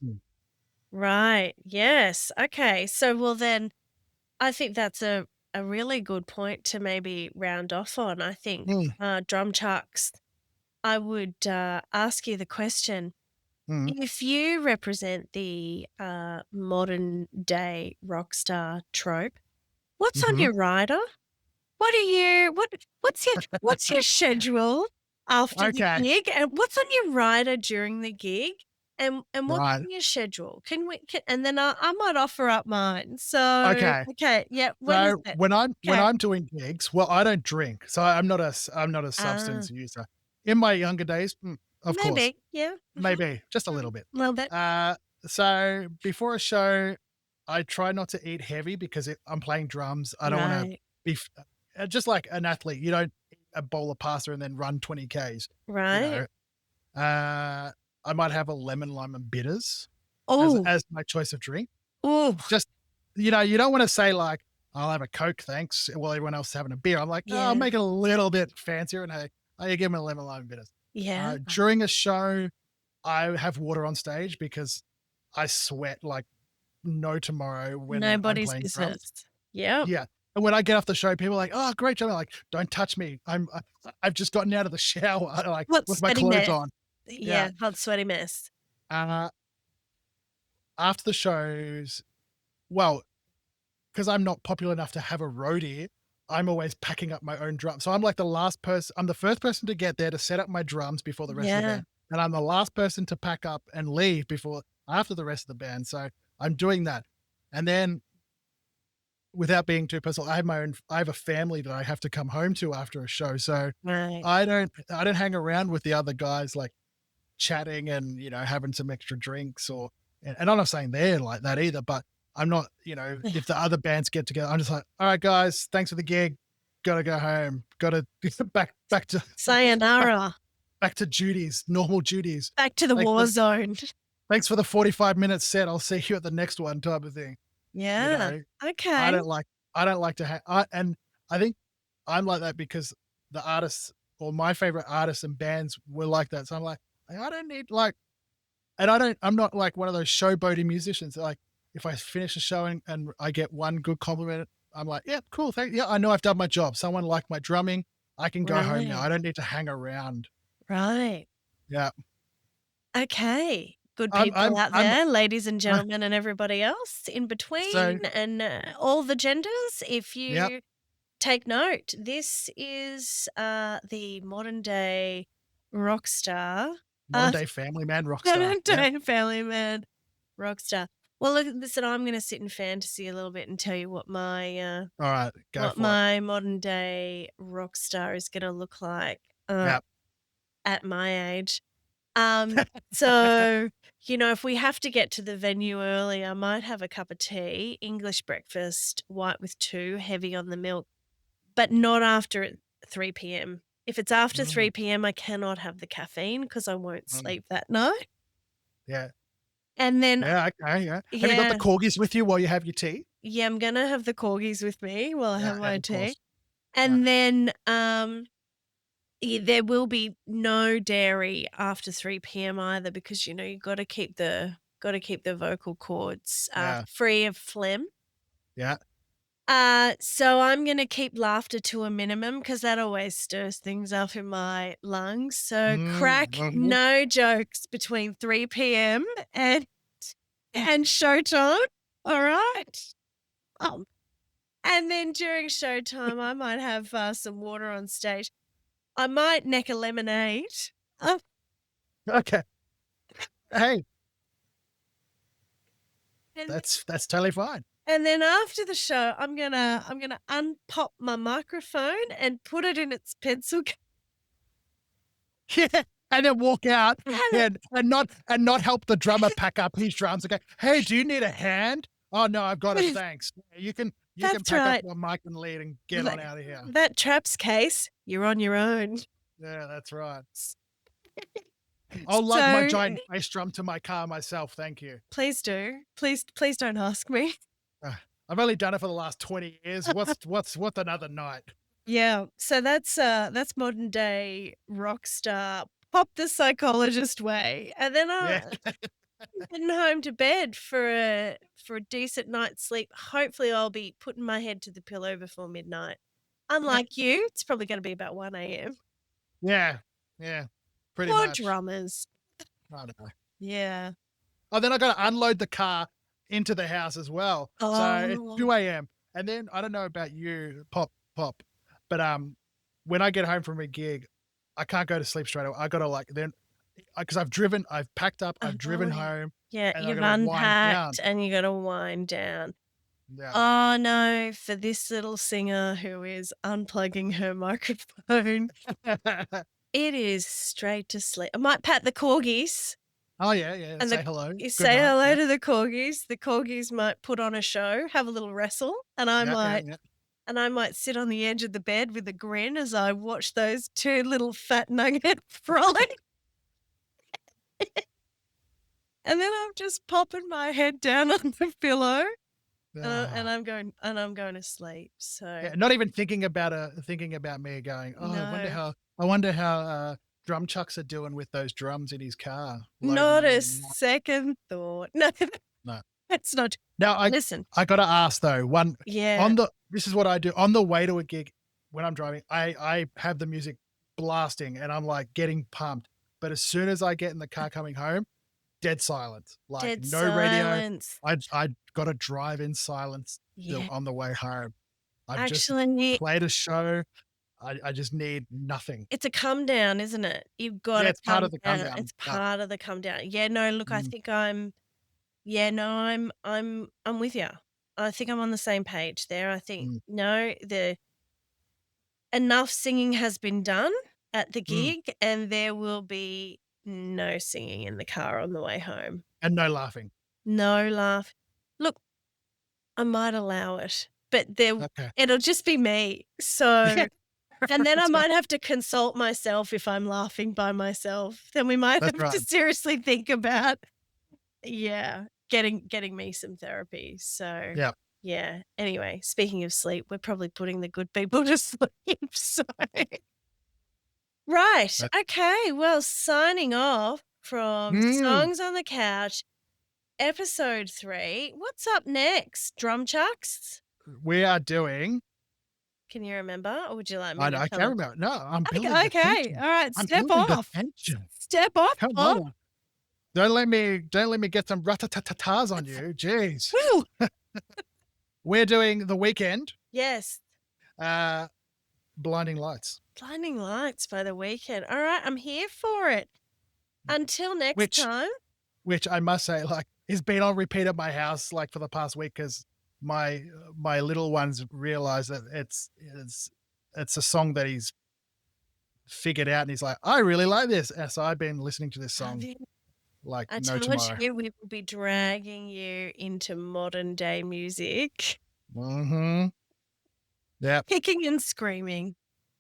Right. Yes. Okay. So, well, then I think that's a really good point to maybe round off on. I think, Mm, drum chucks, I would ask you the question, mm, if you represent the modern day rock star trope, what's on mhm. your rider? What's your schedule after the Okay, gig, and what's on your rider during the gig, and what's right. on your schedule? And then I might offer up mine. So, Okay. okay, yeah, what is So it? when Okay. I'm doing gigs, well, I don't drink, so I'm not a Ah, substance user. In my younger days, of course, maybe, yeah. Mhm, maybe just a mhm, little bit. little bit. Uh, so before a show, I try not to eat heavy because I'm playing drums. I don't want to Right, be just like an athlete. You don't eat a bowl of pasta and then run 20 k's. You right. know, uh, I might have a lemon lime and bitters Oh, as my choice of drink. oh, Just, you don't wanna say like, "I'll have a Coke, thanks," while everyone else is having a beer. I'm like, "Oh, I'll yeah, make it a little bit fancier and, hey, you give me a lemon lime bitters." yeah. During a show, I have water on stage because I sweat like no tomorrow when I'm Nobody's playing drums. business. Yep. Yeah, and when I get off the show, people are like, "Oh, great job." I'm like, "Don't touch me. I've just gotten out of the shower, like, Hot with my sweaty clothes mess. on." Yeah, Yeah, hot sweaty mess. uh, after the shows, well, because I'm not popular enough to have a roadie, I'm always packing up my own drums. So I'm like the last person. I'm the first person to get there to set up my drums before the rest of the Yeah. band, and I'm the last person to pack up and leave before after the rest of the band. So I'm doing that, and then without being too personal, I have a family that I have to come home to after a show. So Right. I don't hang around with the other guys like chatting and having some extra drinks and I'm not saying they're like that either, but I'm not, if the other bands get together, I'm just like, all right, guys, thanks for the gig. Gotta go home. Gotta back to back, Sayonara. back to duties, normal duties. Back to the Thanks war for, zone. thanks for the 45 minute set. I'll see you at the next one type of thing. You Yeah. know, I Okay. don't like I don't like to and I think I'm like that because the artists or my favorite artists and bands were like that. So I'm like, I don't need like and I'm not like one of those showboating musicians. Like if I finish a show and I get one good compliment, I'm like, yeah, cool. Yeah, I know I've done my job. Someone liked my drumming. I can go home now. Right. I don't need to hang around. Right. Yeah. Okay. Good people out I'm there, ladies and uh, gentlemen, and everybody else in so between, and all the genders. If yeah, you take note, this is the modern day rock star, modern uh, day family man rock star. modern Yeah. day family man rock star. Well, look, listen, I'm going to sit in fantasy a little bit and tell you All right, go what for it. my modern day rock star is going to look like Yeah. at my age. Um, so, if we have to get to the venue early, I might have a cup of tea, English breakfast, white with 2, heavy on the milk, but not after 3 p.m. If it's after Mm, 3 p.m., I cannot have the caffeine because I won't mm, sleep that night. yeah. And then, Yeah. Okay. Yeah. Have you got the yeah, corgis with you while you have your tea? yeah, I'm gonna have the corgis with me while I Yeah. have Yeah. my Of tea. course. Yeah. And then, there will be no dairy after 3 p.m. either because, you gotta keep the vocal cords, Yeah. free of phlegm. Yeah. So I'm gonna keep laughter to a minimum because that always stirs things up in my lungs. So crack Mhm. no jokes between 3 p.m. and showtime. All right. Um, and then during showtime, I might have some water on stage. I might neck a lemonade. Uh, Okay. Hey, and that's totally fine. and then after the show, I'm gonna unpop my microphone and put it in its pencil case. Yeah. And then walk out And and not help the drummer pack up his drums. Okay. Hey, do you need a hand? Oh no, I've got it. Thanks. You can that's pack up right. your mic and lead and get on That, out of here. that traps case, you're on your own. Yeah, that's right. I'll lug my So giant bass drum to my car myself. Thank you. please do. Please don't ask me. Uh, I've only done it for the last 20 years. What's another night? Yeah. So that's modern day rock star pop the psychologist way. And then Yeah. Getting home to bed for a decent night's sleep. Hopefully, I'll be putting my head to the pillow before midnight. Yeah. Unlike you, it's probably gonna be about 1 a.m. Yeah. Yeah. Pretty Poor much. drummers. I don't know. Yeah. Oh, then I gotta unload the car into the house as well. So it's Oh, 2 a.m. And then I don't know about you, pop, but when I get home from a gig, I can't go to sleep straight away. I gotta like then because I've packed up, I've oh, driven yeah. home, Yeah, and I you've gotta wind down. unpacked and you gotta wind down. Yeah. Oh, no, for this little singer who is unplugging her microphone, it is straight to sleep. I might pat the corgis. Oh yeah, yeah. And Say hello. you Good say night. hello Yeah. to the corgis. The corgis might put on a show, have a little wrestle, and I Yeah, yeah, might yeah. and I might sit on the edge of the bed with a grin as I watch those 2 little fat nugget frolic, and then I'm just popping my head down on the pillow, Ah. and I'm going to sleep. So, Yeah, not even thinking about me going, "Oh, no, I wonder how, Drum Chucks are doing with those drums in his car, loading not them a in." second thought. No, No. that's not Now listen, I gotta ask though, one yeah, on the this is what I do, on the way to a gig when I'm driving, I have the music blasting and I'm, like, getting pumped, but as soon as I get in the car coming home, dead silence, like, dead no radio. silence. I gotta drive in silence Yeah. on the way home. I've just Actually, played a show. I just need nothing. it's a come down, isn't it? You've Yeah, gotta it's part come of the come down. down. It's Yeah. part of the come down. Yeah, no, look, I Mm, think I'm yeah, no, I'm with you. I think I'm on the same page there. I think, mm, no, the enough singing has been done at the mm, gig, and there will be no singing in the car on the way home. and no laughing. No laugh. Look, I might allow it, but Okay. it'll just be me. Yeah, So and then I that's right. might have to consult myself if I'm laughing by myself. Then we might That's have to right. seriously think about, yeah, getting me some therapy. So, Yeah. yeah. Anyway, speaking of sleep, we're probably putting the good people to sleep. So, right. That Okay. Well, signing off from mm, Songs on the Couch, episode 3. What's up next? Drum chucks? we are doing Can you remember, or would you like me I to know, I tell can't it? remember. No, I'm building Okay, the okay. tension. All right. I'm Step building the off. tension. Step off, Come Bob. on. Don't let me get some rat-a-tat-tats on you. Jeez. Woo! We're doing The Weekend, Yes. uh, Blinding Lights, Blinding Lights by The Weekend. All right, I'm here for it. Until next which time. which I must say, like, has been on repeat at my house, like, for the past week because my little ones realize that it's a song that he's figured out, and he's like, "I really like this." And so I've been listening to this Have song you like I no told tomorrow. you we will be dragging you into modern day music. Mhm. Yep. Kicking and screaming.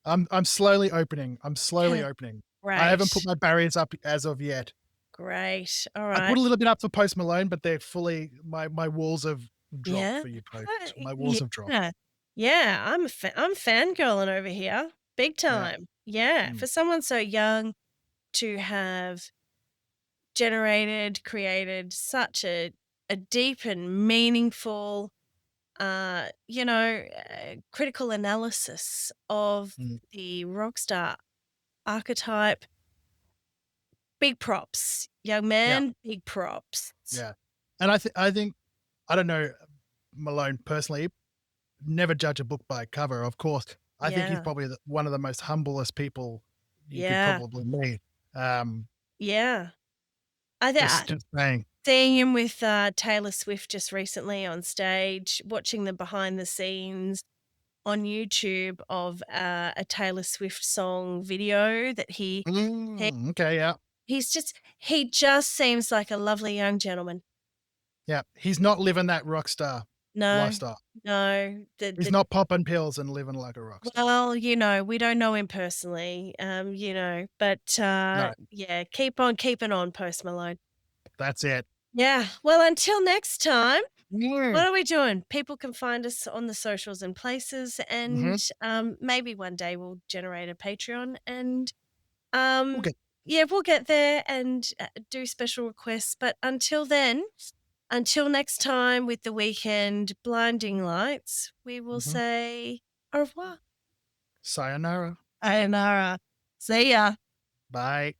I'm slowly opening. I'm slowly Okay. opening. I haven't put Great. my barriers up as of yet. Great. All I put right. a little bit up for Post Malone, but they're fully my walls have dropped Yeah. for you folks. Uh, My walls have dropped. yeah. Yeah, I'm fangirling over here. Big Yeah. time. Yeah. Mm, For someone so young to have created such a deep and meaningful, critical analysis of mm, the rock star archetype. Big props, young yeah, man. Big props. yeah. And I think I don't know Malone personally, never judge a book by a cover, of course. I think he's Yeah, probably one of the most humblest people you could yeah, probably meet. Um, yeah. I think just saying. seeing him with Taylor Swift just recently on stage, watching the behind the scenes on YouTube of a Taylor Swift song video that he Okay, yeah. he just seems like a lovely young gentleman. Yeah. He's not living that rock star No, lifestyle. no, He's not popping pills and living like a rock star. well, we don't know him personally, but No, yeah, keep on keeping on, Post Malone. that's it. Yeah. Well, until next time, Mm, what are we doing? People can find us on the socials and places, and mhm. maybe one day we'll generate a Patreon and We'll um, get yeah, we'll get there and do special requests. But until then, until next time with the weekend blinding lights, we will Mhm. say au revoir. Sayonara. Sayonara. See ya. Bye.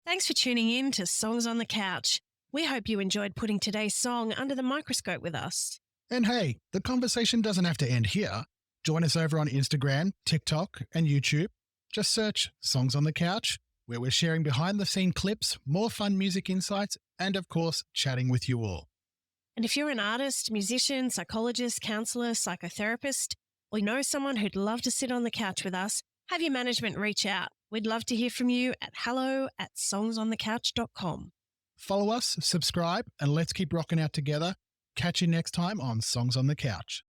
Thanks for tuning in to Songs on the Couch. We hope you enjoyed putting today's song under the microscope with us. And hey, the conversation doesn't have to end here. Join us over on Instagram, TikTok, and YouTube. Just search Songs on the Couch, where we're sharing behind the scene clips, more fun music insights, and of course, chatting with you all. And if you're an artist, musician, psychologist, counsellor, psychotherapist, or you know someone who'd love to sit on the couch with us, have your management reach out. We'd love to hear from you at hello@songsonthecouch.com. Follow us, subscribe, and let's keep rocking out together. Catch you next time on Songs on the Couch.